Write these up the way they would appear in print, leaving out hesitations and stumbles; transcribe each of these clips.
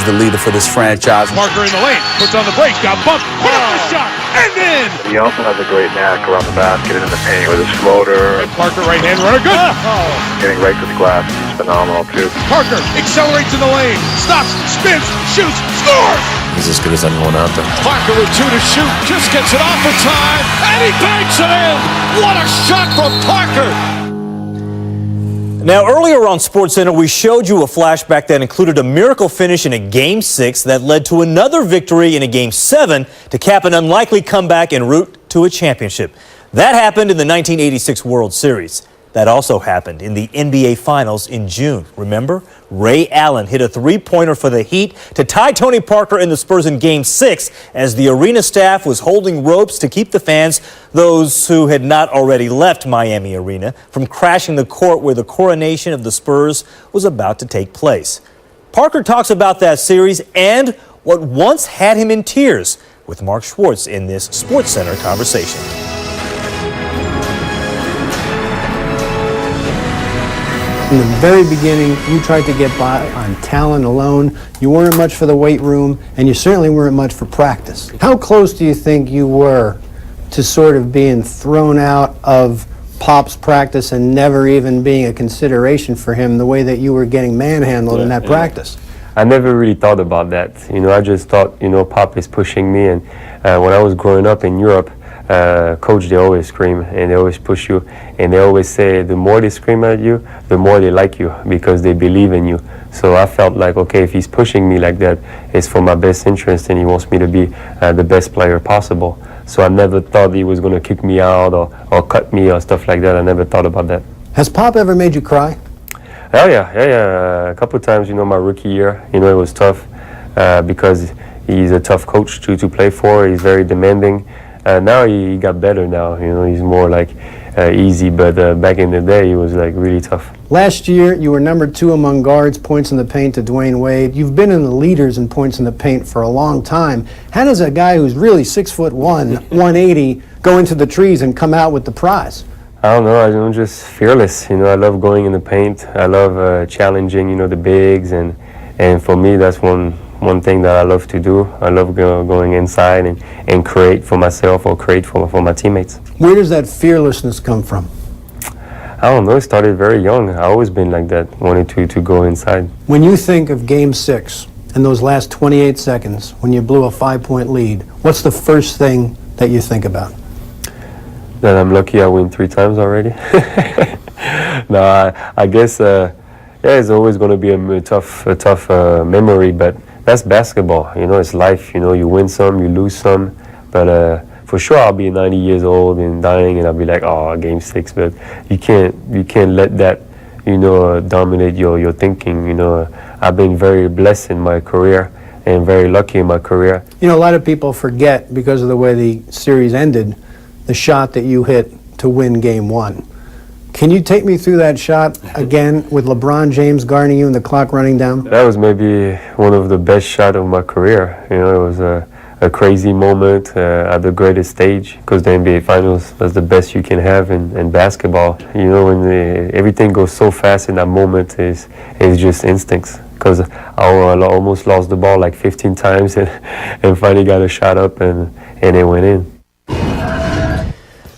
the leader for this franchise. Parker in the lane, puts on the brakes, got bumped, put up the shot, and in! He also has a great knack around the basket and in the paint with his floater. And Parker, right-hand runner, good! Getting right to the glass is phenomenal, too. Parker accelerates in the lane, stops, spins, shoots, scores! He's as good as anyone out there. Parker with 2 to shoot, just gets it off in time, and he banks it in! What a shot from Parker! Now, earlier on SportsCenter, we showed you a flashback that included a miracle finish in a Game 6 that led to another victory in a Game 7 to cap an unlikely comeback en route to a championship. That happened in the 1986 World Series. That also happened in the NBA Finals in June. Remember? Ray Allen hit a three-pointer for the Heat to tie Tony Parker and the Spurs in Game 6 as the arena staff was holding ropes to keep the fans, those who had not already left Miami Arena, from crashing the court where the coronation of the Spurs was about to take place. Parker talks about that series and what once had him in tears with Mark Schwartz in this SportsCenter conversation. In the very beginning, you tried to get by on talent alone. You weren't much for the weight room, and you certainly weren't much for practice. How close do you think you were to sort of being thrown out of Pop's practice and never even being a consideration for him the way that you were getting manhandled in that practice? I never really thought about that. I just thought, Pop is pushing me. And when I was growing up in Europe, coach, they always scream and they always push you, and they always say the more they scream at you, the more they like you because they believe in you. So I felt like, okay, if he's pushing me like that, it's for my best interest and he wants me to be the best player possible. So I never thought he was going to kick me out or cut me or stuff like that. I never thought about that. Has Pop ever made you cry? Oh yeah. A couple of times, my rookie year, it was tough because he's a tough coach to play for. He's very demanding. Now he got better now, he's more like easy, but back in the day he was like really tough. Last year you were number 2 among guards, points in the paint to Dwyane Wade. You've been in the leaders in points in the paint for a long time. How does a guy who's really 6'1", 180, go into the trees and come out with the prize? I don't know, I'm just fearless, I love going in the paint. I love challenging, the bigs, and for me that's one thing that I love to do. I love going inside and create for myself or create for my teammates. Where does that fearlessness come from? I don't know, it started very young. I've always been like that, wanted to go inside. When you think of Game 6 and those last 28 seconds when you blew a 5-point lead, what's the first thing that you think about? That I'm lucky I win 3 times already. No, I guess it's always going to be a tough memory, but that's basketball, it's life, you win some, you lose some, but for sure I'll be 90 years old and dying and I'll be like, oh, Game 6, but you can't let that, dominate your thinking, I've been very blessed in my career and very lucky in my career. A lot of people forget, because of the way the series ended, the shot that you hit to win Game 1. Can you take me through that shot again with LeBron James guarding you and the clock running down? That was maybe one of the best shots of my career. It was a crazy moment at the greatest stage, because the NBA Finals, that's the best you can have in basketball. When everything goes so fast in that moment, it's just instincts. Because I almost lost the ball like 15 times and finally got a shot up and it went in.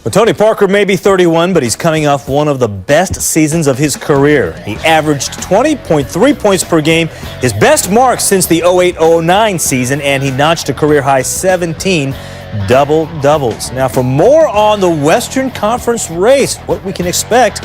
Well, Tony Parker may be 31, but he's coming off one of the best seasons of his career. He averaged 20.3 points per game, his best mark since the 08-09 season, and he notched a career-high 17 double-doubles. Now, for more on the Western Conference race, what we can expect